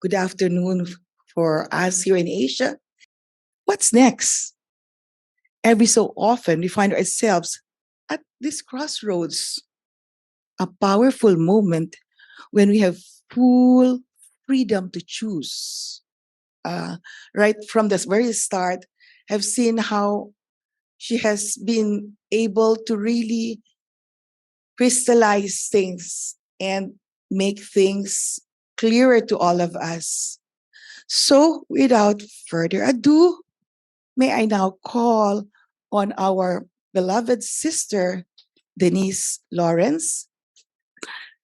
good afternoon for us here in Asia. What's next? Every so often, we find ourselves at this crossroads, a powerful moment when we have full freedom to choose. Right from the very start, I've seen how she has been able to really crystallize things and make things clearer to all of us. So, without further ado, may I now call on our beloved sister, Denise Lawrence.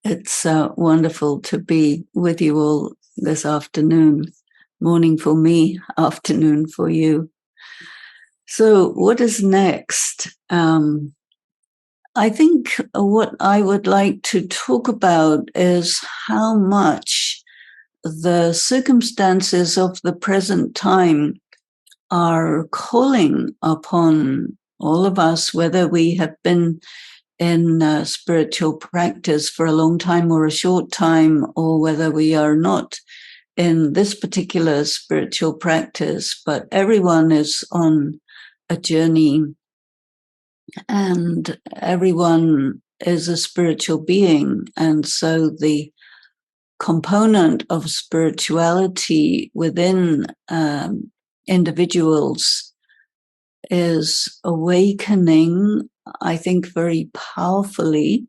It's wonderful to be with you all this afternoon. Morning for me, afternoon for you. So what is next? I think what I would like to talk about is how much the circumstances of the present time are calling upon all of us, whether we have been in spiritual practice for a long time or a short time, or whether we are not in this particular spiritual practice, but everyone is on a journey and everyone is a spiritual being. And so the component of spirituality within individuals is awakening, I think, very powerfully.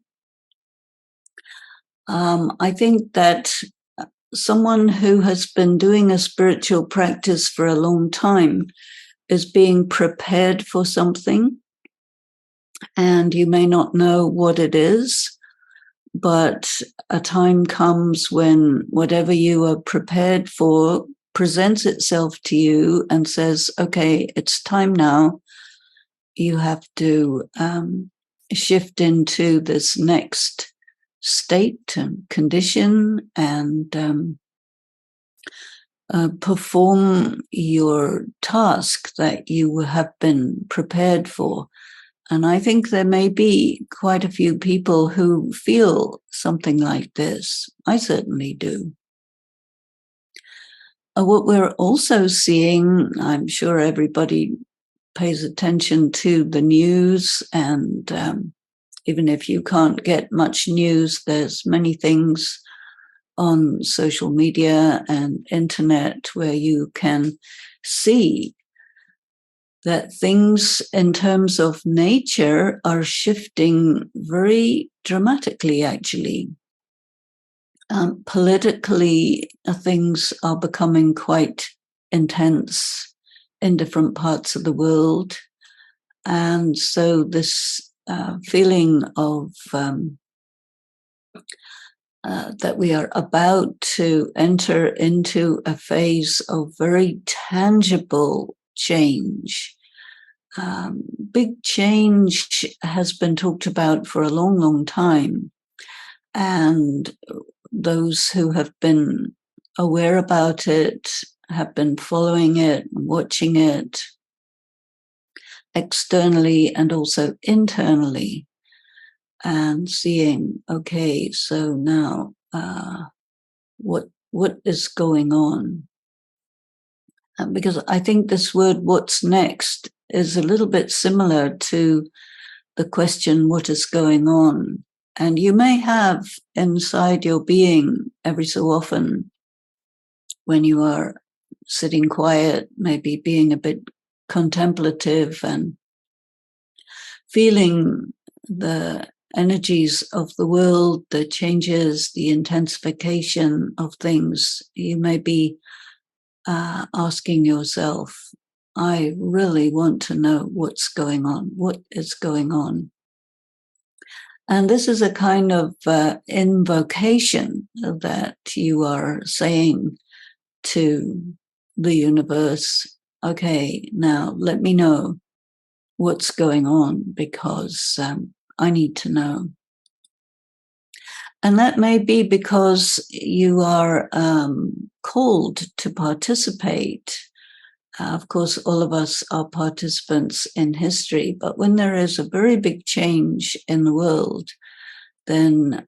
I think that someone who has been doing a spiritual practice for a long time is being prepared for something, and you may not know what it is, but a time comes when whatever you are prepared for presents itself to you and says, okay, it's time now. You have to shift into this next state and condition and perform your task that you have been prepared for. And I think there may be quite a few people who feel something like this. I certainly do. What we're also seeing, I'm sure everybody pays attention to the news, and even if you can't get much news, there's many things on social media and internet where you can see that things in terms of nature are shifting very dramatically, actually. Politically, things are becoming quite intense in different parts of the world. And so this feeling of that we are about to enter into a phase of very tangible change. Big change has been talked about for a long, long time. And those who have been aware about it have been following it, watching it externally and also internally, and seeing, okay, so now what is going on? Because I think this word, what's next, is a little bit similar to the question, what is going on? And you may have inside your being every so often, when you are sitting quiet, maybe being a bit contemplative and feeling the energies of the world, the changes, the intensification of things, you may be asking yourself, I really want to know what's going on. What is going on? And this is a kind of invocation that you are saying to the universe, okay, now let me know what's going on, because I need to know. And that may be because you are called to participate. Of course, all of us are participants in history, but when there is a very big change in the world, then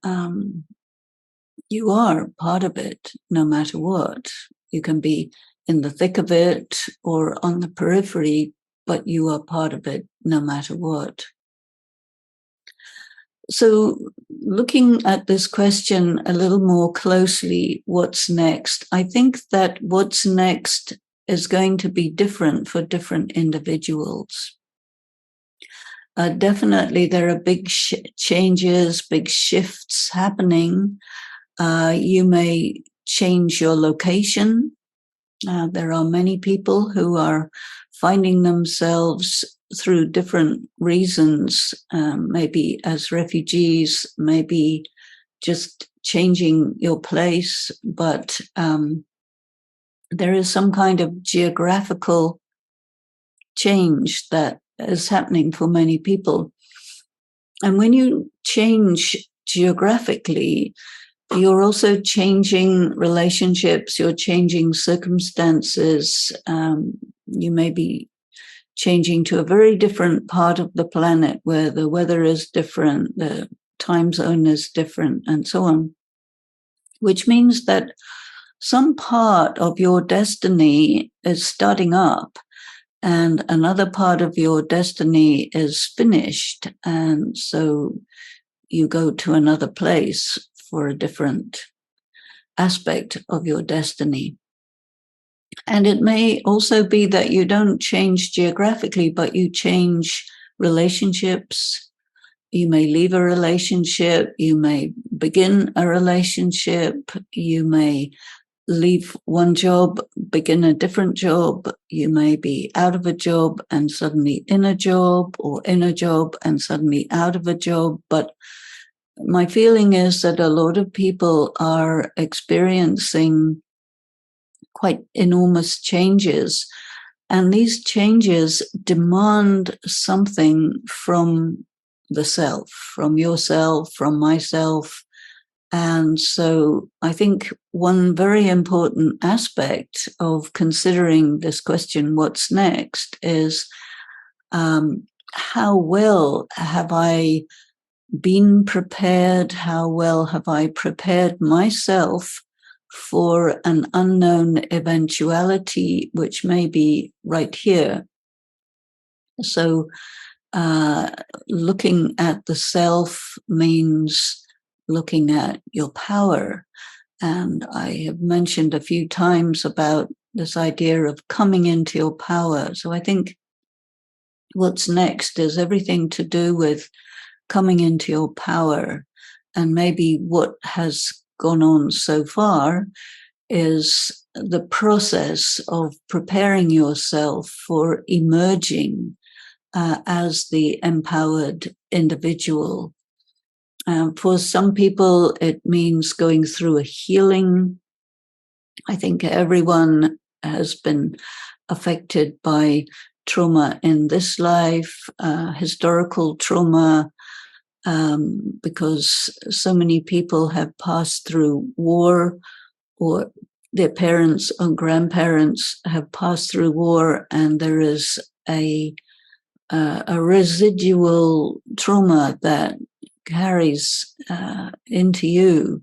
you are part of it no matter what. You can be in the thick of it or on the periphery, but you are part of it no matter what. So, looking at this question a little more closely, what's next? I think that what's next is going to be different for different individuals. Definitely, there are big changes, big shifts happening. You may change your location. There are many people who are finding themselves through different reasons, maybe as refugees, maybe just changing your place, but there is some kind of geographical change that is happening for many people. And when you change geographically, you're also changing relationships, you're changing circumstances. You may be changing to a very different part of the planet where the weather is different, the time zone is different, and so on, which means that some part of your destiny is starting up and another part of your destiny is finished. And so you go to another place for a different aspect of your destiny. And it may also be that you don't change geographically, but you change relationships. You may leave a relationship. You may begin a relationship. You may leave one job, begin a different job. You may be out of a job and suddenly in a job, or in a job and suddenly out of a job. But my feeling is that a lot of people are experiencing quite enormous changes, and these changes demand something from the self, from yourself, from myself. And so I think one very important aspect of considering this question, what's next, is how well have I been prepared? How well have I prepared myself for an unknown eventuality, which may be right here? So looking at the self means looking at your power. And I have mentioned a few times about this idea of coming into your power. So I think what's next is everything to do with coming into your power. And maybe what has gone on so far is the process of preparing yourself for emerging as the empowered individual. For some people, it means going through a healing. I think everyone has been affected by trauma in this life, historical trauma, because so many people have passed through war, or their parents or grandparents have passed through war, and there is a residual trauma that carries into you.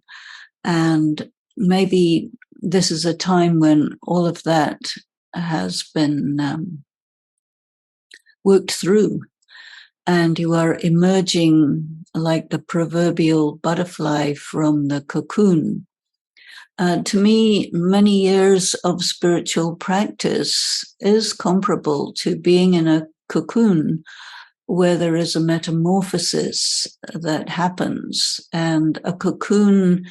And maybe this is a time when all of that has been worked through, and you are emerging like the proverbial butterfly from the cocoon. To me, many years of spiritual practice is comparable to being in a cocoon where there is a metamorphosis that happens. And a cocoon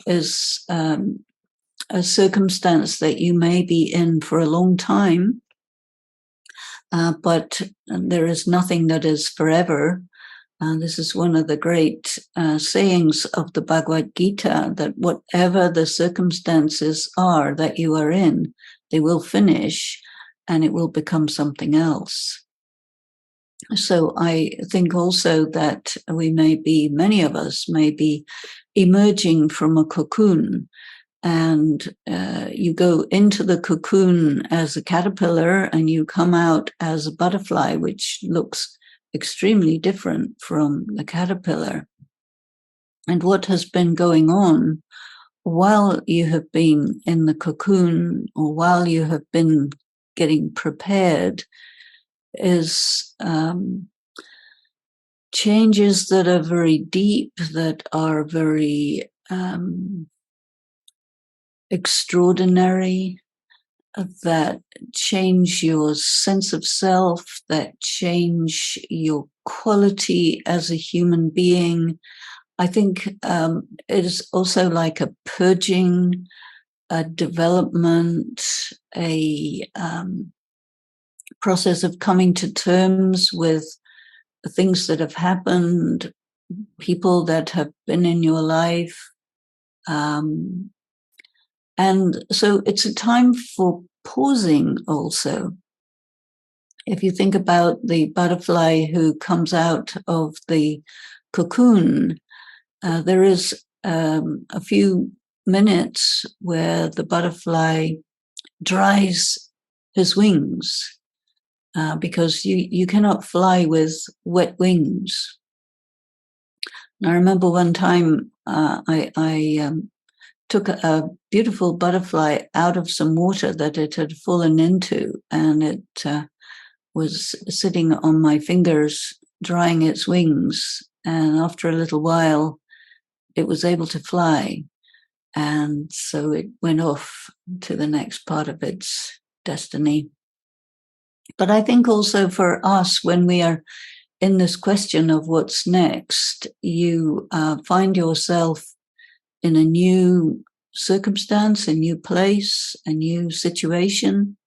is a circumstance that you may be in for a long time, but there is nothing that is forever. This is one of the great sayings of the Bhagavad Gita, that whatever the circumstances are that you are in, they will finish and it will become something else. So I think also that many of us may be emerging from a cocoon, and you go into the cocoon as a caterpillar and you come out as a butterfly, which looks extremely different from the caterpillar. And what has been going on while you have been in the cocoon or while you have been getting prepared is changes that are very deep, that are very extraordinary, that change your sense of self, that change your quality as a human being. I think it is also like a purging, a development, a process of coming to terms with the things that have happened, people that have been in your life. And so it's a time for pausing also. If you think about the butterfly who comes out of the cocoon, there is a few minutes where the butterfly dries his wings because you cannot fly with wet wings. And I remember one time I took a beautiful butterfly out of some water that it had fallen into, and it was sitting on my fingers drying its wings. And after a little while, it was able to fly. And so it went off to the next part of its destiny. But I think also for us, when we are in this question of what's next, you find yourself in a new circumstance, a new place, a new situation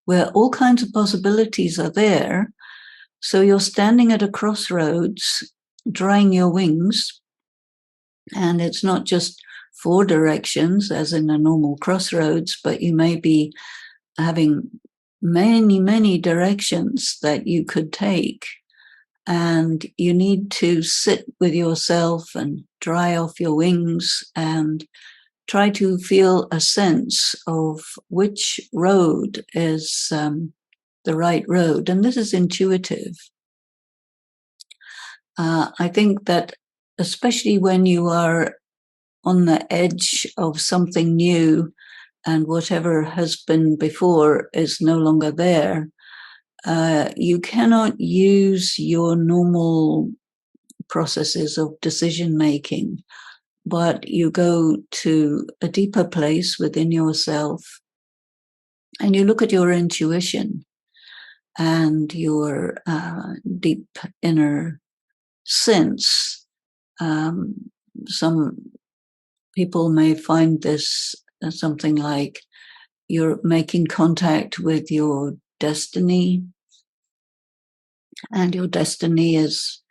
where all kinds of possibilities are there. So you're standing at a crossroads, drying your wings, and it's not just 4 directions as in a normal crossroads, but you may be having many, many directions that you could take. And you need to sit with yourself and dry off your wings and try to feel a sense of which road is the right road. And this is intuitive. I think that especially when you are on the edge of something new and whatever has been before is no longer there, you cannot use your normal processes of decision making, but you go to a deeper place within yourself and you look at your intuition and your deep inner sense. Some people may find this something like you're making contact with your destiny, and your destiny is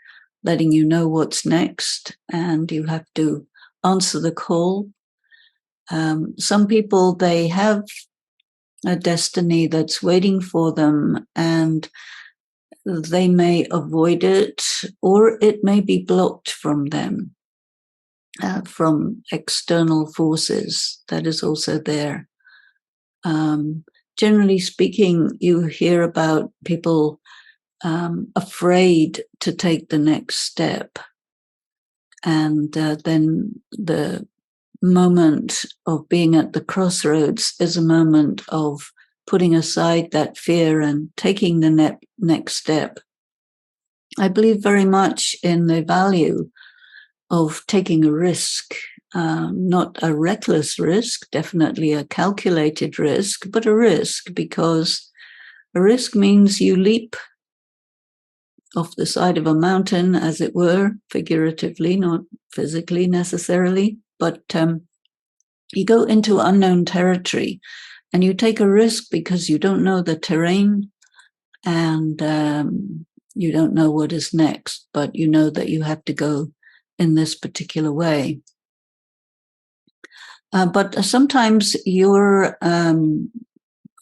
letting you know what's next, and you have to answer the call. Some people, they have a destiny that's waiting for them, and they may avoid it, or it may be blocked from them, from external forces that is also there. Generally speaking, you hear about people afraid to take the next step. And then the moment of being at the crossroads is a moment of putting aside that fear and taking the next step. I believe very much in the value of taking a risk, not a reckless risk, definitely a calculated risk, but a risk, because a risk means you leap off the side of a mountain, as it were, figuratively, not physically necessarily, but you go into unknown territory and you take a risk because you don't know the terrain and you don't know what is next, but you know that you have to go in this particular way. But sometimes your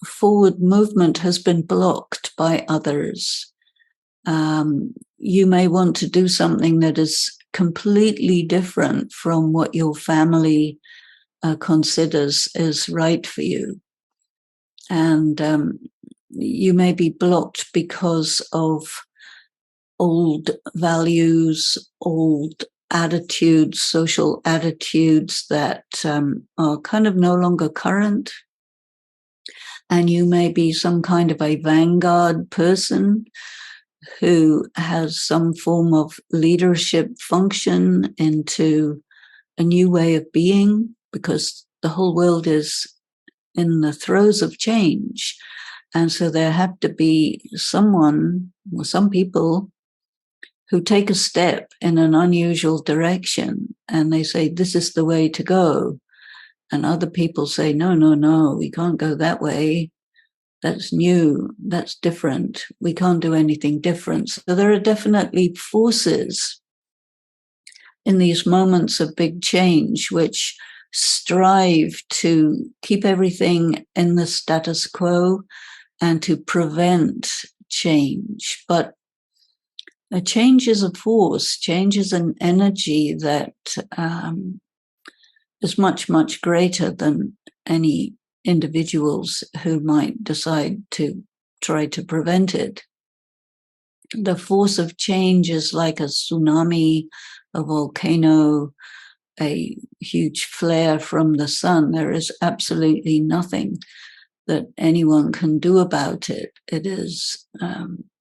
forward movement has been blocked by others. You may want to do something that is completely different from what your family considers is right for you. And you may be blocked because of old values, old attitudes, social attitudes that are kind of no longer current. And you may be some kind of a vanguard person who has some form of leadership function into a new way of being, because the whole world is in the throes of change. And so there have to be someone or some people who take a step in an unusual direction and they say, this is the way to go. And other people say, no, no, no, we can't go that way. That's new. That's different. We can't do anything different. So there are definitely forces in these moments of big change which strive to keep everything in the status quo and to prevent change. But a change is a force, change is an energy that is much, much greater than any individuals who might decide to try to prevent it. The force of change is like a tsunami, a volcano, a huge flare from the sun. There is absolutely nothing that anyone can do about it. It is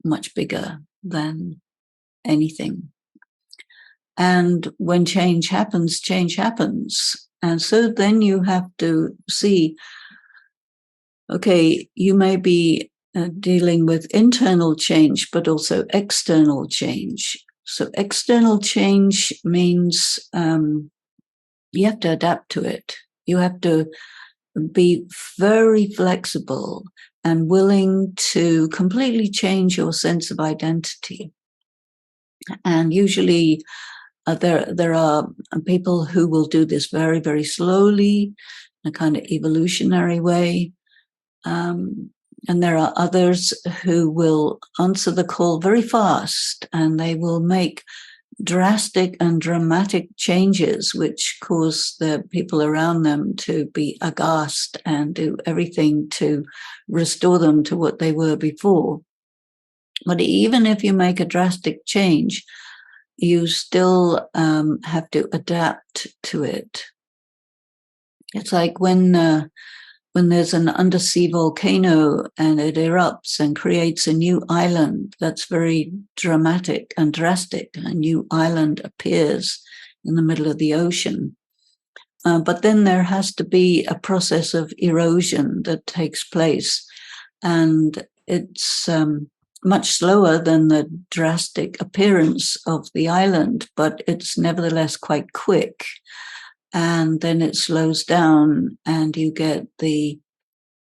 much bigger than anything. And when change happens, change happens. And so then you have to see, okay, you may be dealing with internal change, but also external change. So external change means you have to adapt to it. You have to be very flexible and willing to completely change your sense of identity. And usually there are people who will do this very, very slowly, in a kind of evolutionary way. And there are others who will answer the call very fast, and they will make drastic and dramatic changes which cause the people around them to be aghast and do everything to restore them to what they were before. But even if you make a drastic change, you still have to adapt to it. It's like when there's an undersea volcano and it erupts and creates a new island, that's very dramatic and drastic. A new island appears in the middle of the ocean. But then there has to be a process of erosion that takes place. And it's much slower than the drastic appearance of the island, but it's nevertheless quite quick. And then it slows down and you get the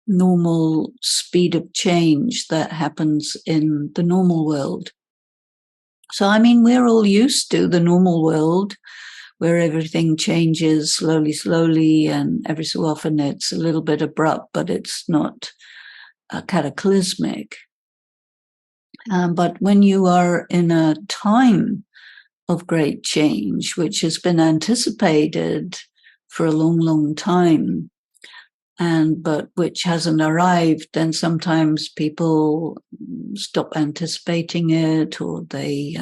normal speed of change that happens in the normal world. So, I mean, we're all used to the normal world where everything changes slowly, slowly, and every so often it's a little bit abrupt, but it's not cataclysmic. But when you are in a time of great change, which has been anticipated for a long, long time, but which hasn't arrived, then sometimes people stop anticipating it, or they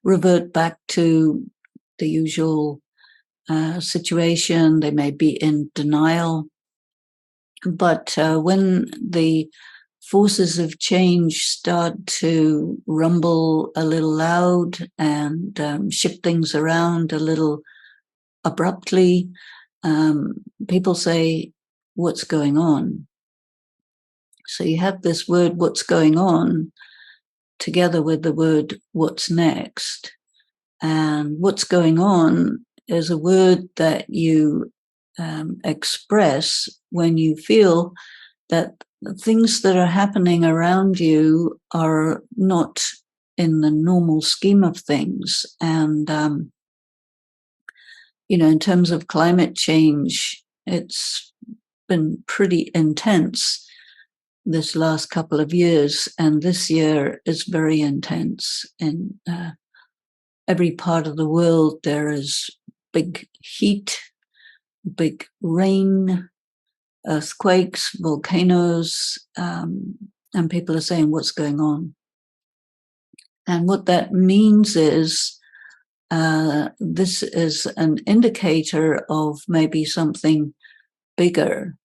revert back to the usual situation. They may be in denial. But when the forces of change start to rumble a little loud and shift things around a little abruptly, people say, what's going on? So you have this word, what's going on, together with the word, what's next. And what's going on is a word that you express when you feel that things that are happening around you are not in the normal scheme of things. And, in terms of climate change, it's been pretty intense this last couple of years. And this year is very intense. In every part of the world, there is big heat, big rain, earthquakes, volcanoes, and people are saying, what's going on? And what that means is this is an indicator of maybe something bigger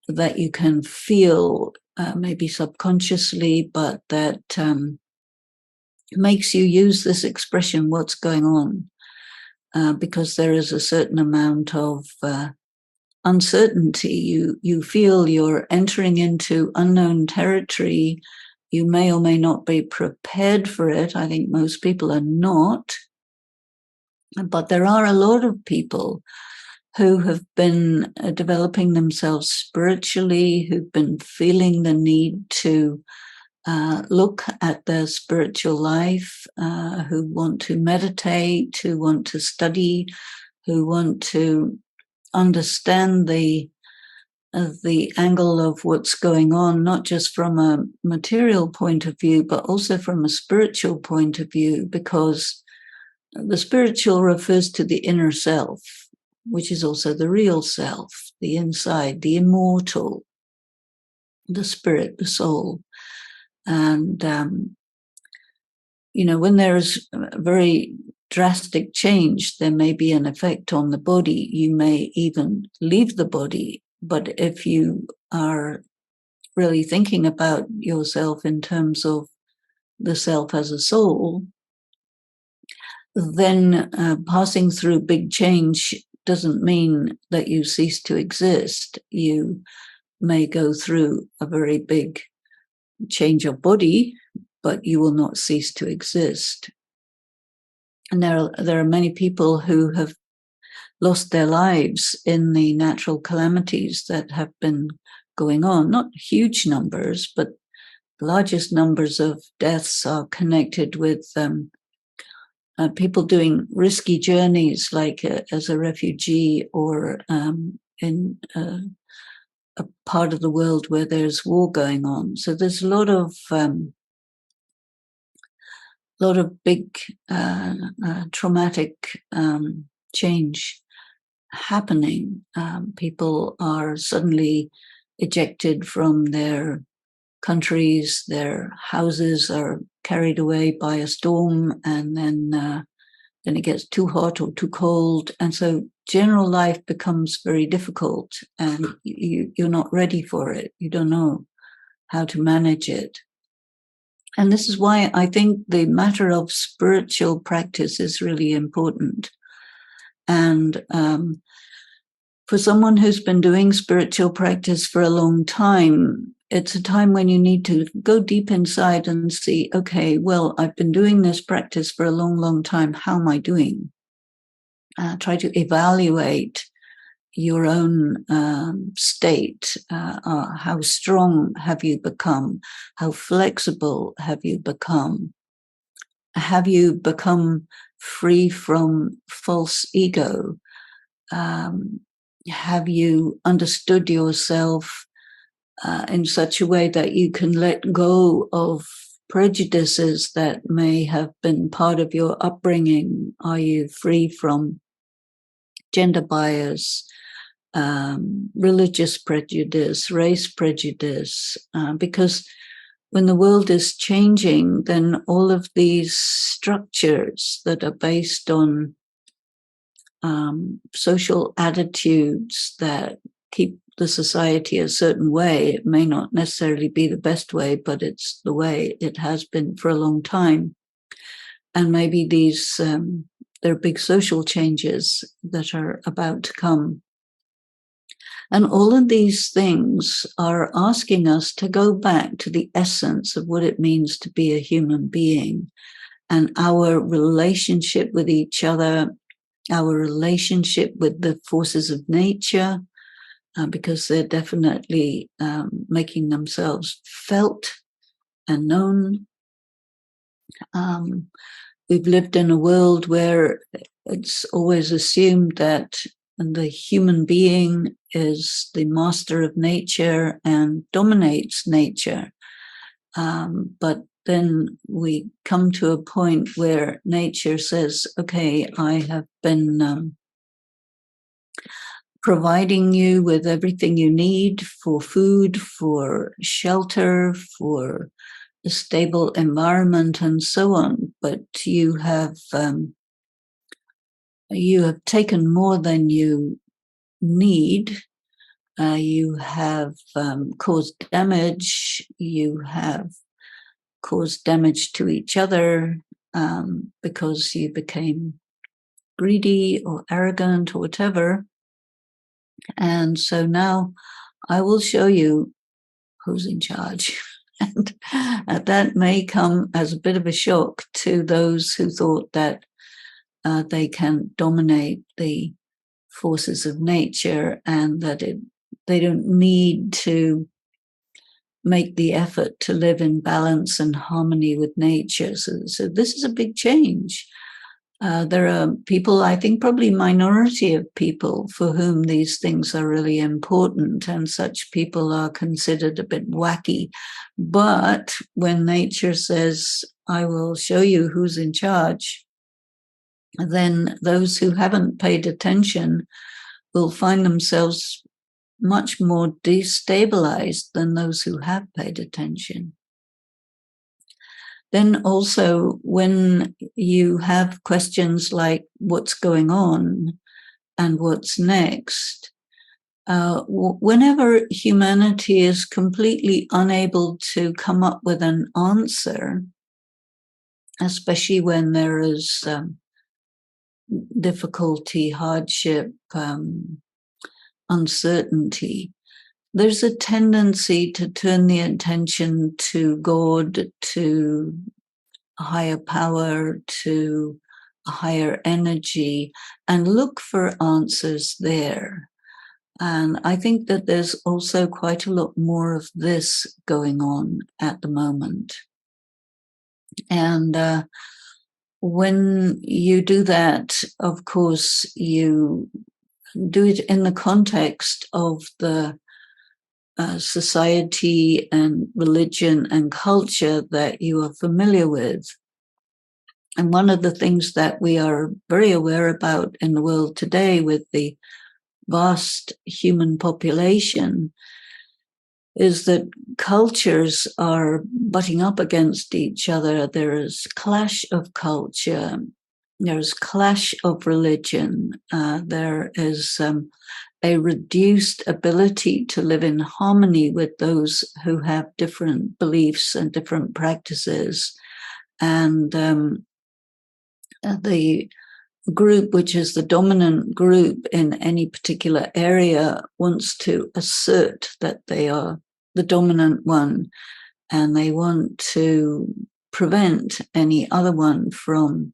that you can feel, maybe subconsciously, but that makes you use this expression, what's going on, because there is a certain amount of uncertainty. You feel you're entering into unknown territory. You may or may not be prepared for it. I think most people are not. But there are a lot of people who have been developing themselves spiritually, who've been feeling the need to look at their spiritual life, who want to meditate, who want to study, who want to understand the angle of what's going on, not just from a material point of view, but also from a spiritual point of view, because the spiritual refers to the inner self, which is also the real self, the inside, the immortal, the spirit, the soul. And, when there is a very drastic change, there may be an effect on the body. You may even leave the body. But if you are really thinking about yourself in terms of the self as a soul, then passing through big change doesn't mean that you cease to exist. You may go through a very big change of body, but you will not cease to exist. And there are many people who have lost their lives in the natural calamities that have been going on. Not huge numbers, but the largest numbers of deaths are connected with people doing risky journeys, like as a refugee or in a part of the world where there's war going on. So there's a lot of big traumatic change happening. People are suddenly ejected from their countries, their houses are carried away by a storm, and then it gets too hot or too cold. And so general life becomes very difficult, and you're not ready for it. You don't know how to manage it. And this is why I think the matter of spiritual practice is really important. And for someone who's been doing spiritual practice for a long time, it's a time when you need to go deep inside and see, okay, well, I've been doing this practice for a long, long time. How am I doing? Try to evaluate your own state. How strong have you become? How flexible have you become? Have you become free from false ego? Have you understood yourself in such a way that you can let go of prejudices that may have been part of your upbringing? Are you free from gender bias, religious prejudice, race prejudice? Because when the world is changing, then all of these structures that are based on social attitudes that keep the society a certain way, it may not necessarily be the best way, but it's the way it has been for a long time. And maybe there are big social changes that are about to come. And all of these things are asking us to go back to the essence of what it means to be a human being, and our relationship with each other, our relationship with the forces of nature, because they're definitely making themselves felt and known. We've lived in a world where it's always assumed that the human being is the master of nature and dominates nature. But then we come to a point where nature says, okay, I have been providing you with everything you need for food, for shelter, for a stable environment, and so on. But you have you have taken more than you need. You have caused damage. You have caused damage to each other because you became greedy or arrogant or whatever. And so now I will show you who's in charge. And that may come as a bit of a shock to those who thought that they can dominate the forces of nature and that they don't need to make the effort to live in balance and harmony with nature. So this is a big change. There are people, I think probably minority of people for whom these things are really important, and such people are considered a bit wacky. But when nature says, I will show you who's in charge, then those who haven't paid attention will find themselves much more destabilized than those who have paid attention. Then also, when you have questions like what's going on and what's next, whenever humanity is completely unable to come up with an answer, especially when there is difficulty, hardship, uncertainty, there's a tendency to turn the attention to God, to a higher power, to a higher energy, and look for answers there. And I think that there's also quite a lot more of this going on at the moment. And when you do that, of course, you do it in the context of the society and religion and culture that you are familiar with. And one of the things that we are very aware about in the world today with the vast human population is that cultures are butting up against each other. There is clash of culture. There's clash of religion. There is a reduced ability to live in harmony with those who have different beliefs and different practices. And the group, which is the dominant group in any particular area, wants to assert that they are the dominant one, and they want to prevent any other one from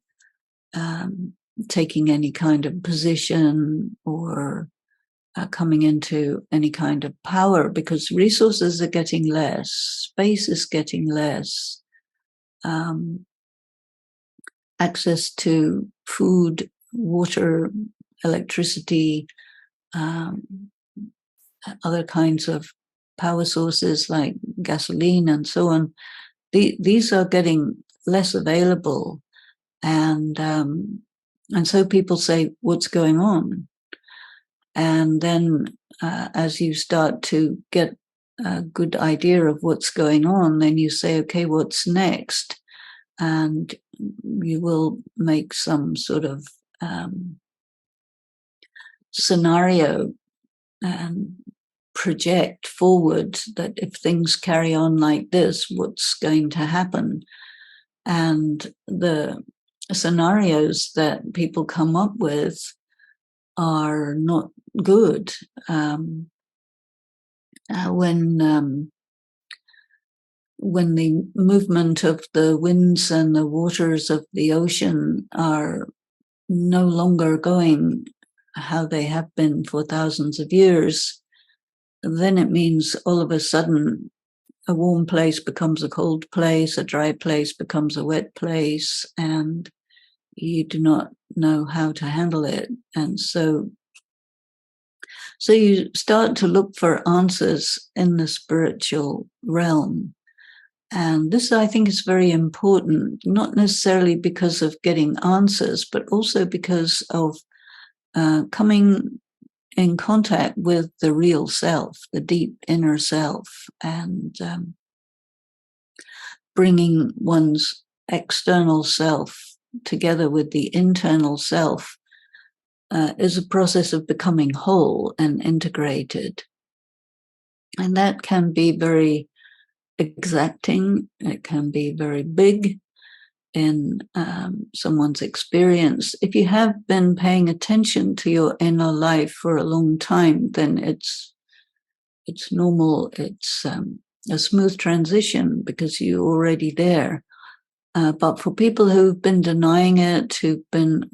taking any kind of position or coming into any kind of power, because resources are getting less, space is getting less, access to food, water, electricity, other kinds of power sources like gasoline and so on. These are getting less available, and so people say, "What's going on?" And then, as you start to get a good idea of what's going on, then you say, "Okay, what's next?" And you will make some sort of scenario and project forward that if things carry on like this, what's going to happen? And the scenarios that people come up with are not good. When the movement of the winds and the waters of the ocean are no longer going how they have been for thousands of years, then it means all of a sudden a warm place becomes a cold place, a dry place becomes a wet place, and you do not know how to handle it. And so you start to look for answers in the spiritual realm. And this, I think, is very important, not necessarily because of getting answers, but also because of coming in contact with the real self, the deep inner self, and bringing one's external self together with the internal self is a process of becoming whole and integrated. And that can be very exacting. It can be very big in someone's experience. If you have been paying attention to your inner life for a long time, then it's normal. It's a smooth transition because you're already there. But for people who've been denying it, who've been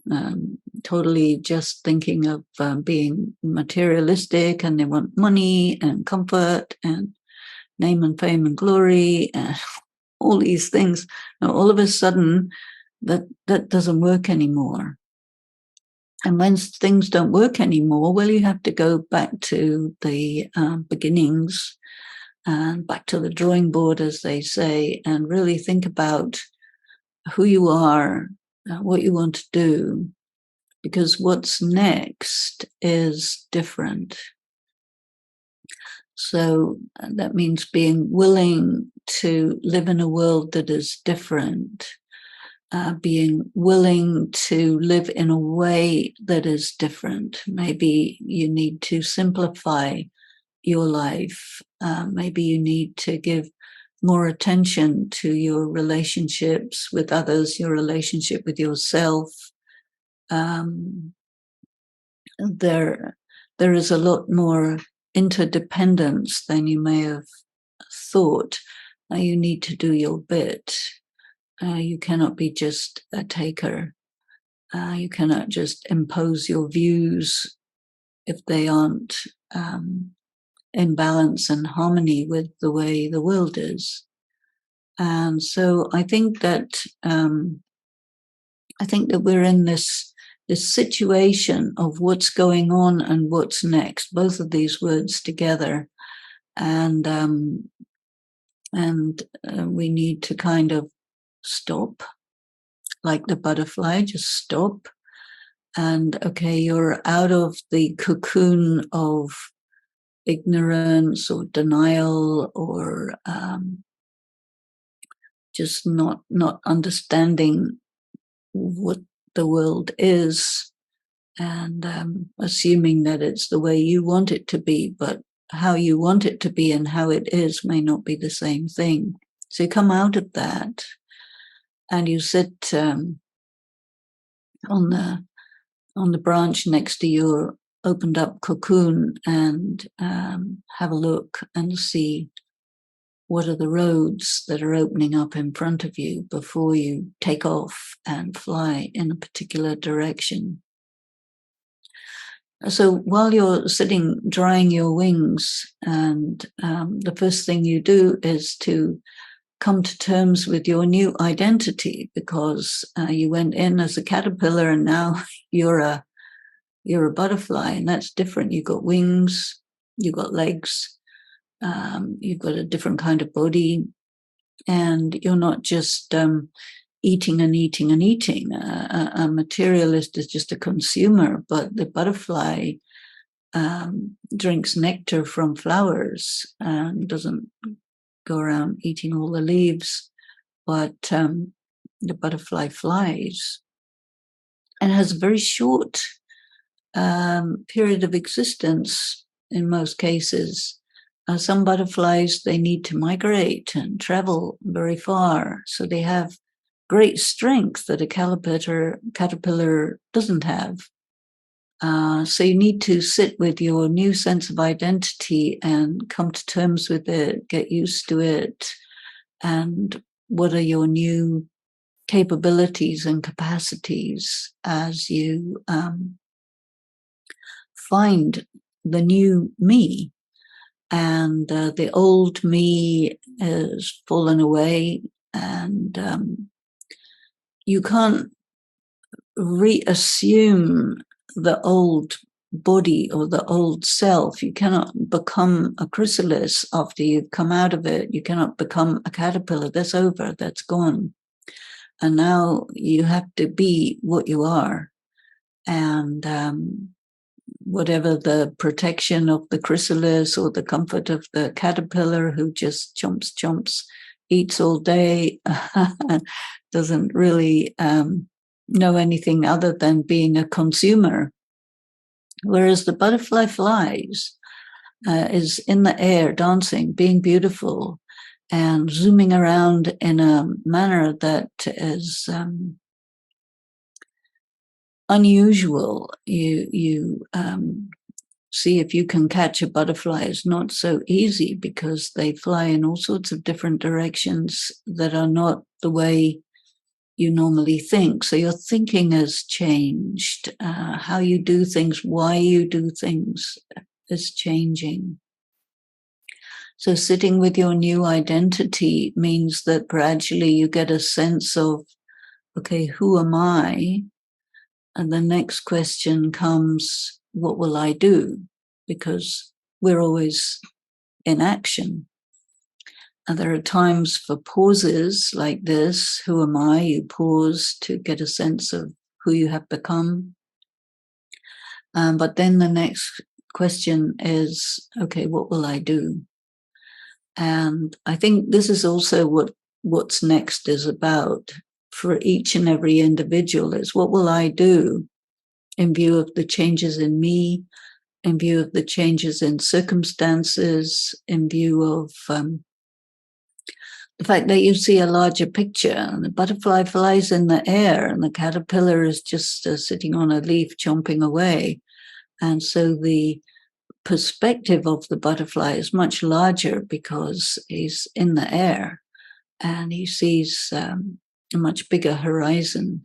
totally just thinking of being materialistic, and they want money and comfort and name and fame and glory and all these things, now all of a sudden that doesn't work anymore. And when things don't work anymore, well, you have to go back to the beginnings and back to the drawing board, as they say, and really think about who you are, what you want to do, because what's next is different. So that means being willing to live in a world that is different, being willing to live in a way that is different. Maybe you need to simplify your life. Maybe you need to give more attention to your relationships with others, your relationship with yourself. There is a lot more interdependence than you may have thought. You need to do your bit. You cannot be just a taker. You cannot just impose your views if they aren't in balance and harmony with the way the world is. And so I think that we're in this situation of what's going on and what's next, both of these words together. And we need to kind of stop, like the butterfly, just stop. And okay, you're out of the cocoon of ignorance or denial or just not understanding what the world is, and assuming that it's the way you want it to be, but how you want it to be and how it is may not be the same thing. So you come out of that and you sit on the branch next to your opened up cocoon and have a look and see what are the roads that are opening up in front of you before you take off and fly in a particular direction. So while you're sitting drying your wings, and the first thing you do is to come to terms with your new identity, because you went in as a caterpillar and now you're a butterfly, and that's different. You've got wings, you've got legs, you've got a different kind of body, and you're not just eating and eating and eating. A materialist is just a consumer, but the butterfly drinks nectar from flowers and doesn't go around eating all the leaves, but the butterfly flies and has a very short period of existence in most cases. Some butterflies, they need to migrate and travel very far, so they have great strength that a caterpillar doesn't have. So you need to sit with your new sense of identity and come to terms with it, get used to it, and what are your new capabilities and capacities as you find the new me. And the old me has fallen away, and you can't reassume the old body or the old self. You cannot become a chrysalis after you've come out of it. You cannot become a caterpillar. That's over. That's gone. And now you have to be what you are. And whatever the protection of the chrysalis or the comfort of the caterpillar who just chomps, eats all day, doesn't really know anything other than being a consumer. Whereas the butterfly flies is in the air, dancing, being beautiful, and zooming around in a manner that is unusual. You see if you can catch a butterfly is not so easy because they fly in all sorts of different directions that are not the way you normally think. So your thinking has changed. How you do things, why you do things is changing. So sitting with your new identity means that gradually you get a sense of, okay, who am I? And the next question comes, what will I do? Because we're always in action. And there are times for pauses like this. Who am I? You pause to get a sense of who you have become. But then the next question is, okay, what will I do? And I think this is also what's next is about for each and every individual is what will I do in view of the changes in me, in view of the changes in circumstances, in view of the fact that you see a larger picture and the butterfly flies in the air and the caterpillar is just sitting on a leaf chomping away. And so the perspective of the butterfly is much larger because he's in the air and he sees a much bigger horizon.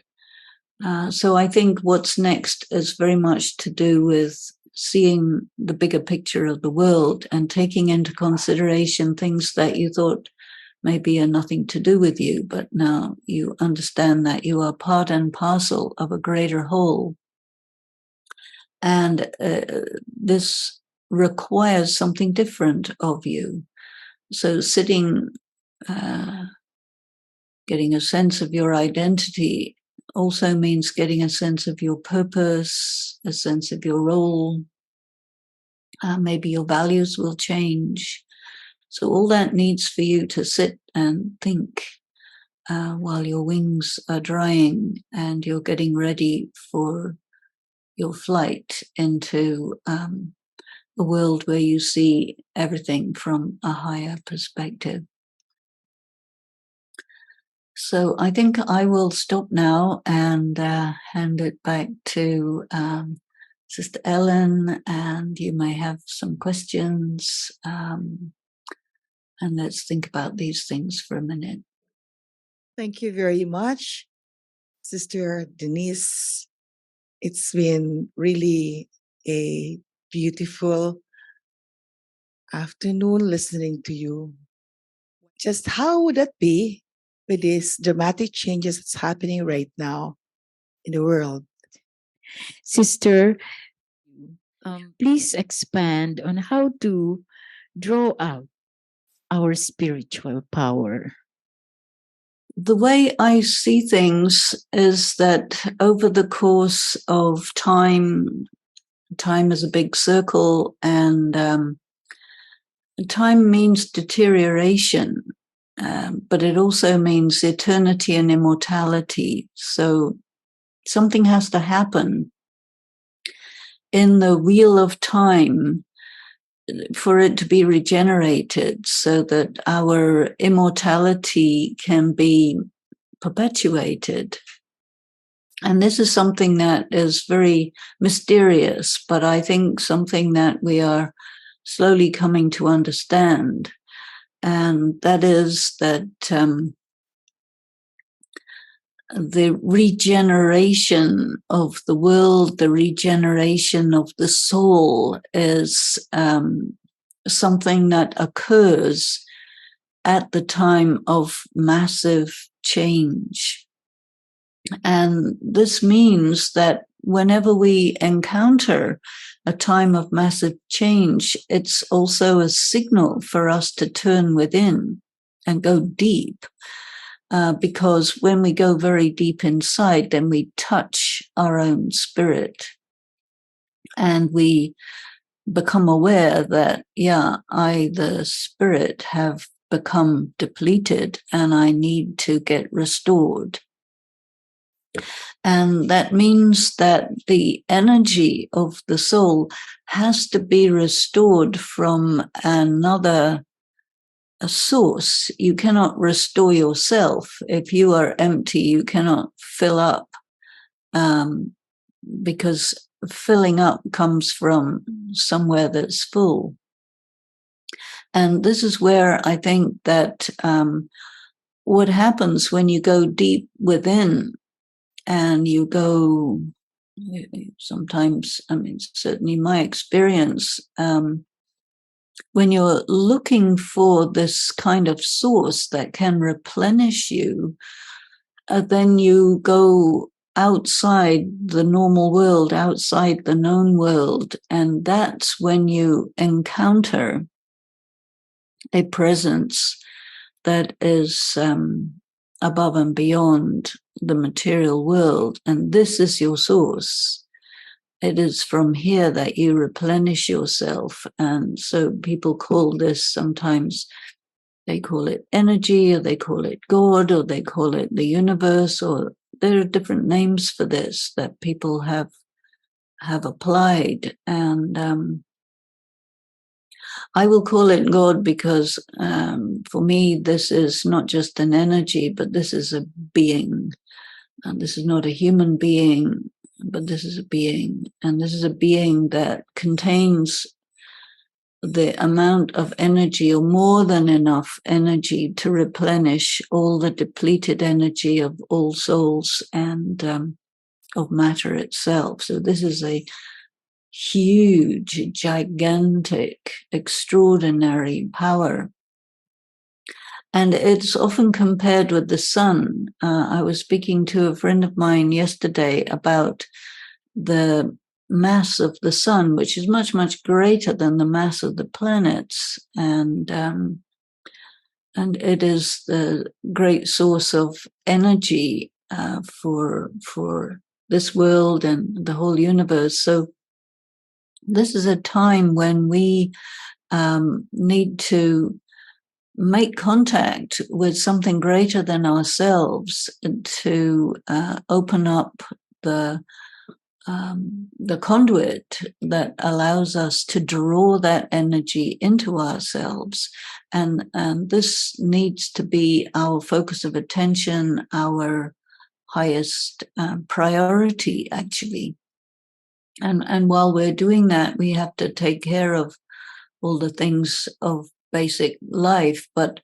So I think what's next is very much to do with seeing the bigger picture of the world and taking into consideration things that you thought maybe are nothing to do with you, but now you understand that you are part and parcel of a greater whole. And this requires something different of you. So sitting, getting a sense of your identity also means getting a sense of your purpose, a sense of your role. Maybe your values will change. So all that needs for you to sit and think while your wings are drying and you're getting ready for your flight into a world where you see everything from a higher perspective. So I think I will stop now and hand it back to Sister Ellen, and you may have some questions. And let's think about these things for a minute. Thank you very much, Sister Denise. It's been really a beautiful afternoon listening to you. Just how would that be with these dramatic changes that's happening right now in the world? Sister, please expand on how to draw out our spiritual power. The way I see things is that over the course of time is a big circle, and time means deterioration, but it also means eternity and immortality. So something has to happen in the wheel of time for it to be regenerated so that our immortality can be perpetuated. And this is something that is very mysterious, but I think something that we are slowly coming to understand. And that is that the regeneration of the world, the regeneration of the soul is something that occurs at the time of massive change. And this means that whenever we encounter a time of massive change, it's also a signal for us to turn within and go deep. Because when we go very deep inside, then we touch our own spirit and we become aware that, I, the spirit, have become depleted and I need to get restored. And that means that the energy of the soul has to be restored from a source. You cannot restore yourself. If you are empty, you cannot fill up, because filling up comes from somewhere that's full. And this is where I think that what happens when you go deep within and you go, sometimes, I mean, certainly my experience, when you're looking for this kind of source that can replenish you, then you go outside the normal world, outside the known world, and that's when you encounter a presence that is above and beyond the material world. And this is your source. It is from here that you replenish yourself. And so people call this, sometimes they call it energy, or they call it God, or they call it the universe, or there are different names for this that people have applied. And I will call it God because for me, this is not just an energy, but this is a being. And this is not a human being, but this is a being. And this is a being that contains the amount of energy, or more than enough energy, to replenish all the depleted energy of all souls and of matter itself. So this is a huge, gigantic, extraordinary power. And it's often compared with the sun. I was speaking to a friend of mine yesterday about the mass of the sun, which is much, much greater than the mass of the planets. And it is the great source of energy for this world and the whole universe. So this is a time when we need to make contact with something greater than ourselves to open up the conduit that allows us to draw that energy into ourselves. And this needs to be our focus of attention, our highest priority, actually. And while we're doing that, we have to take care of all the things of basic life, but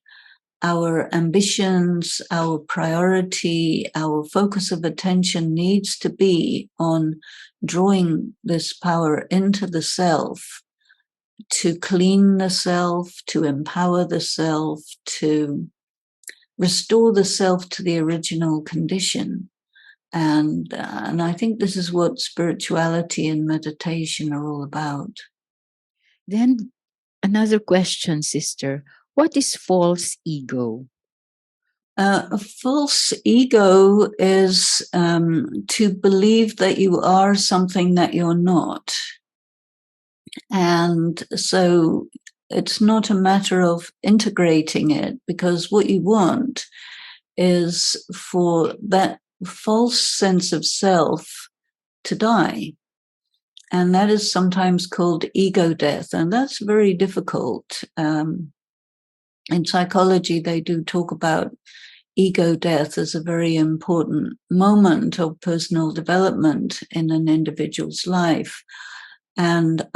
our ambitions, our priority, our focus of attention needs to be on drawing this power into the self, to clean the self, to empower the self, to restore the self to the original condition. And I think this is what spirituality and meditation are all about. Then another question, sister. What is false ego? A false ego is to believe that you are something that you're not. And so it's not a matter of integrating it, because what you want is for that false sense of self to die. And that is sometimes called ego death. And that's very difficult. In psychology, they do talk about ego death as a very important moment of personal development in an individual's life. And,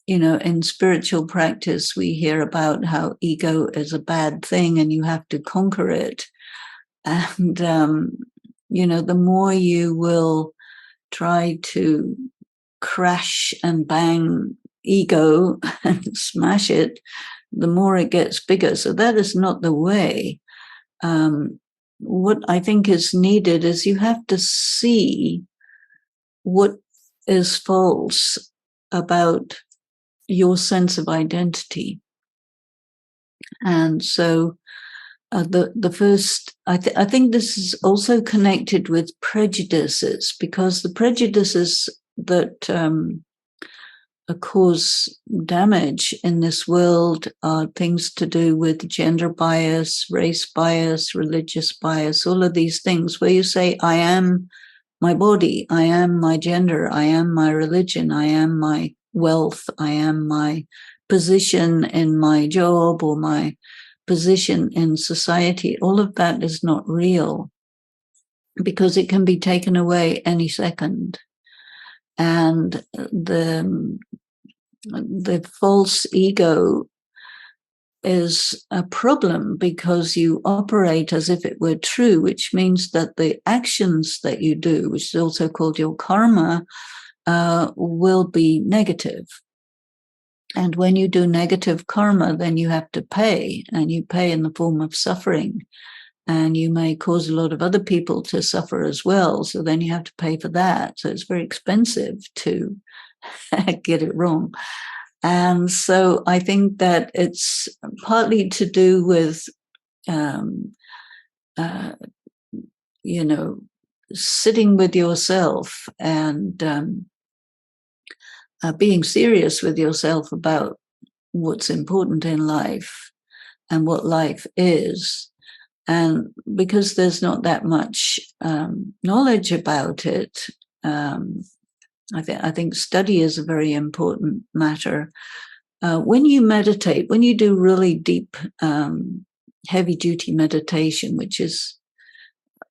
in spiritual practice, we hear about how ego is a bad thing and you have to conquer it. And, the more you will try to crash and bang ego and smash it, the more it gets bigger. So that is not the way. What I think is needed is you have to see what is false about your sense of identity. And so the first, I think this is also connected with prejudices, because the prejudices that cause damage in this world are things to do with gender bias, race bias, religious bias, all of these things where you say, I am my body, I am my gender, I am my religion, I am my wealth, I am my position in my job or my position in society. All of that is not real because it can be taken away any second. And the false ego is a problem because you operate as if it were true, which means that the actions that you do, which is also called your karma, will be negative. And when you do negative karma, then you have to pay, and you pay in the form of suffering. And you may cause a lot of other people to suffer as well. So then you have to pay for that. So it's very expensive to get it wrong. And so I think that it's partly to do with, sitting with yourself and being serious with yourself about what's important in life and what life is. And because there's not that much knowledge about it, I think study is a very important matter. When you meditate, when you do really deep, heavy-duty meditation, which is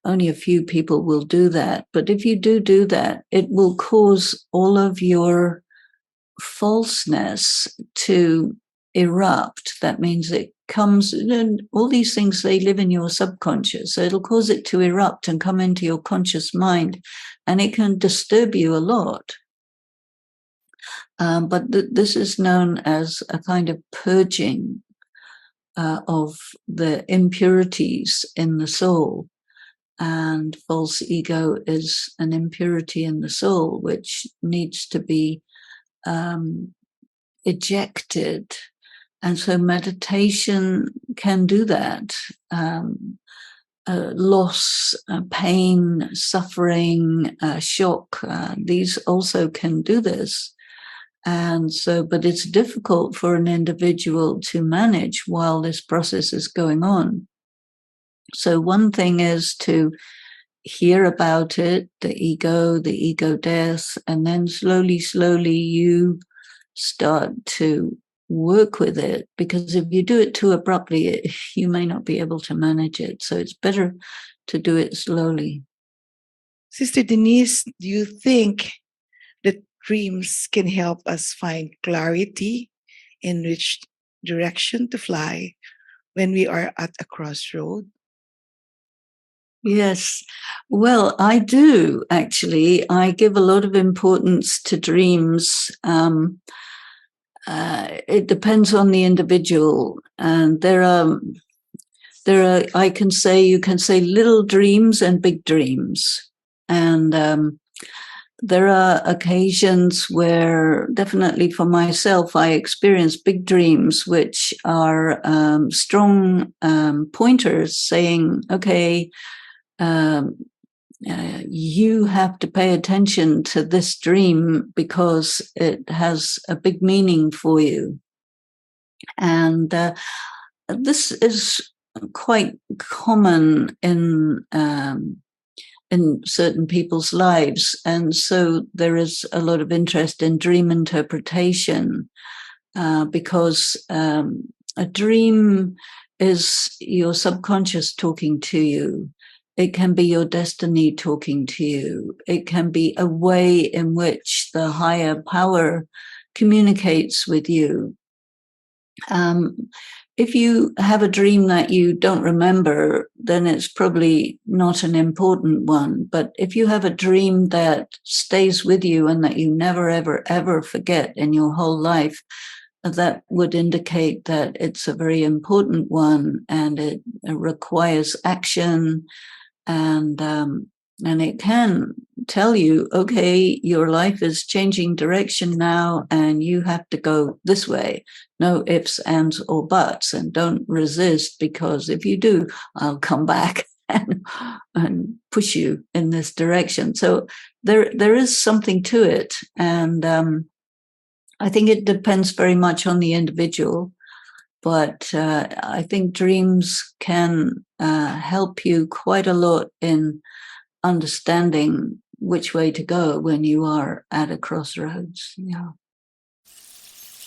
only a few people will do that, but if you do that, it will cause all of your falseness to erupt. That means it comes, and all these things, they live in your subconscious. So it'll cause it to erupt and come into your conscious mind, and it can disturb you a lot. But this is known as a kind of purging of the impurities in the soul. And false ego is an impurity in the soul, which needs to be ejected. And so meditation can do that. Loss, pain, suffering, shock, these also can do this. And so, but it's difficult for an individual to manage while this process is going on. So one thing is to hear about it, the ego death, and then slowly you start to work with it, because if you do it too abruptly, you may not be able to manage it. So it's better to do it slowly. Sister Denise, do you think that dreams can help us find clarity in which direction to fly when we are at a crossroad? Yes. Well, I do, actually. I give a lot of importance to dreams. It depends on the individual. And there are, you can say little dreams and big dreams. And there are occasions where, definitely for myself, I experience big dreams, which are strong pointers saying, okay, you have to pay attention to this dream because it has a big meaning for you. And this is quite common in certain people's lives. And so there is a lot of interest in dream interpretation because a dream is your subconscious talking to you. It can be your destiny talking to you. It can be a way in which the higher power communicates with you. If you have a dream that you don't remember, then it's probably not an important one. But if you have a dream that stays with you and that you never, ever, ever forget in your whole life, that would indicate that it's a very important one, and it requires action. And it can tell you, okay, your life is changing direction now, and you have to go this way. No ifs, ands, or buts, and don't resist, because if you do, I'll come back and push you in this direction. So there is something to it, and I think it depends very much on the individual, but I think dreams can help you quite a lot in understanding which way to go when you are at a crossroads. Yeah.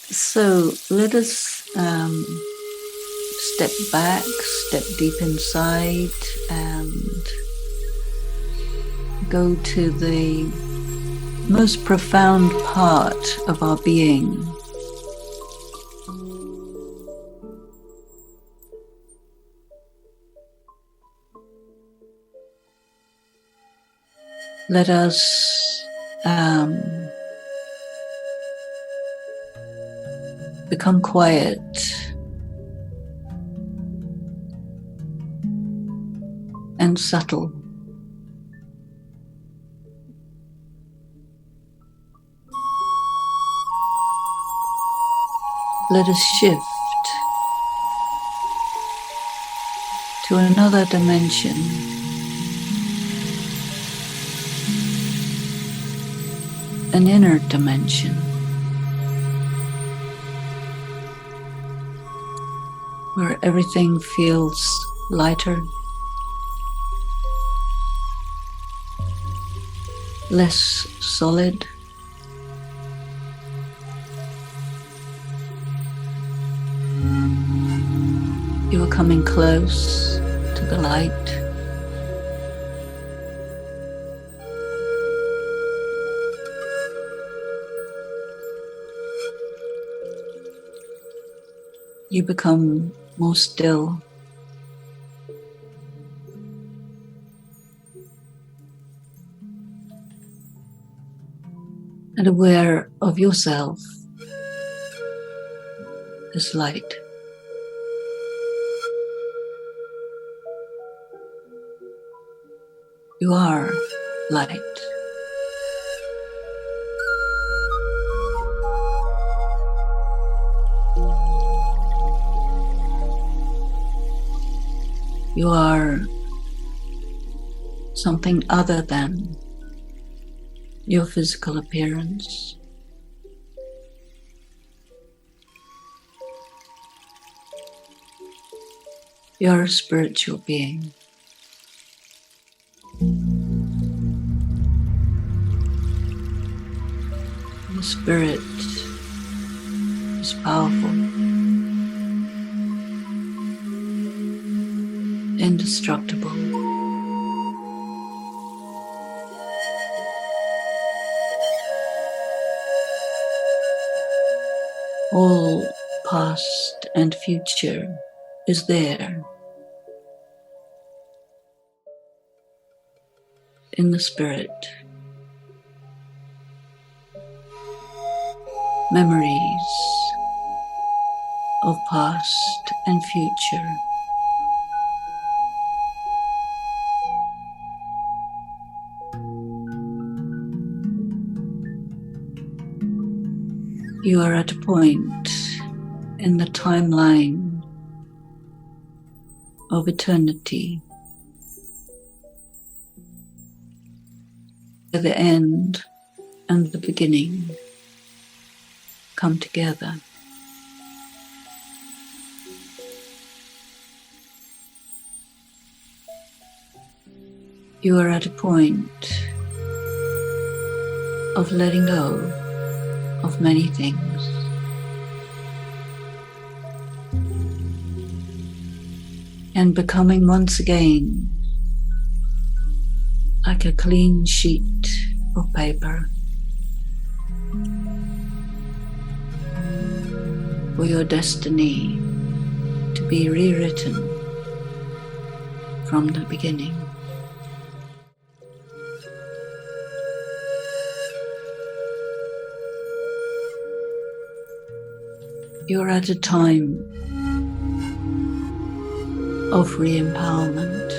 So let us step back, step deep inside, and go to the most profound part of our being. Let us become quiet and subtle. Let us shift to another dimension, an inner dimension, where everything feels lighter, less solid. You are coming close to the light. You become more still. And aware of yourself as light. You are light. You are something other than your physical appearance. You are a spiritual being. The spirit is powerful, indestructible. All past and future is there in the spirit. Memories of past and future. You are at a point in the timeline of eternity where the end and the beginning come together. You are at a point of letting go of many things. And becoming once again like a clean sheet of paper for your destiny to be rewritten from the beginning. You're at a time of re-empowerment.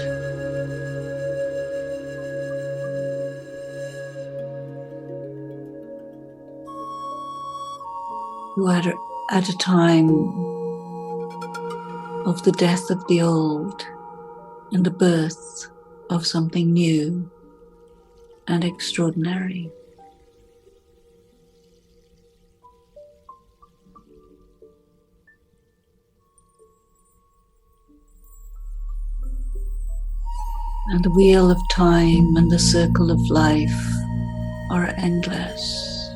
You are at a time of the death of the old and the birth of something new and extraordinary. And the wheel of time and the circle of life are endless.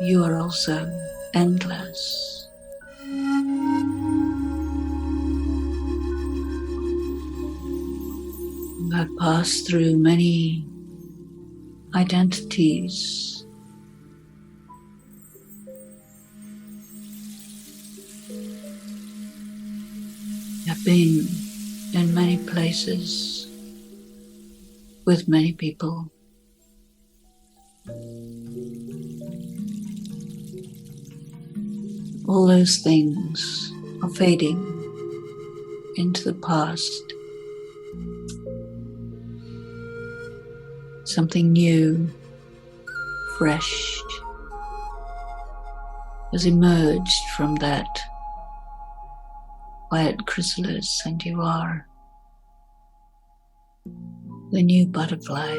You are also endless. You have passed through many identities. You have been in many places with many people. All those things are fading into the past. Something new, fresh, has emerged from that quiet chrysalis, and you are the new butterfly.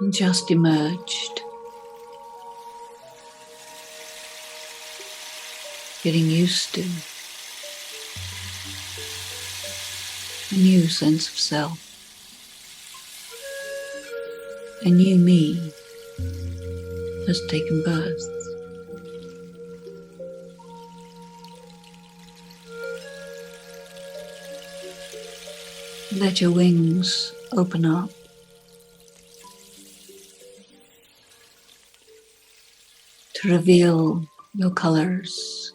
And just emerged, getting used to a new sense of self. A new me has taken birth. Let your wings open up to reveal your colors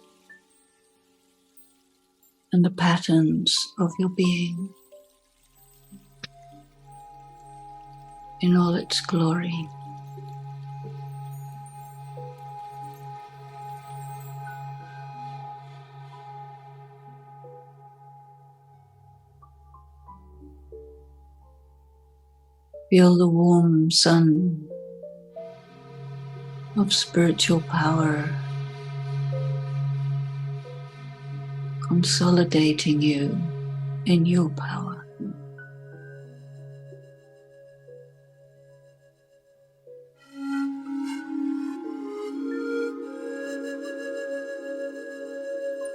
and the patterns of your being in all its glory. Feel the warm sun of spiritual power consolidating you in your power.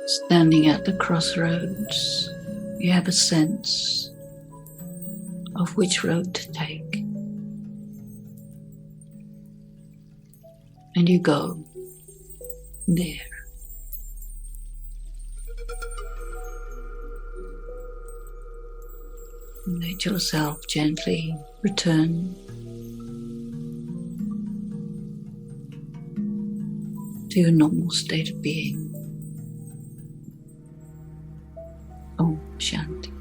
Standing at the crossroads, you have a sense of which road to take. And you go there. Let yourself gently return to your normal state of being. Om Shanti.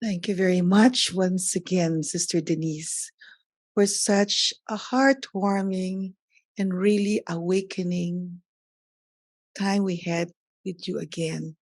Thank you very much once again, Sister Denise, for such a heartwarming and really awakening time we had with you again.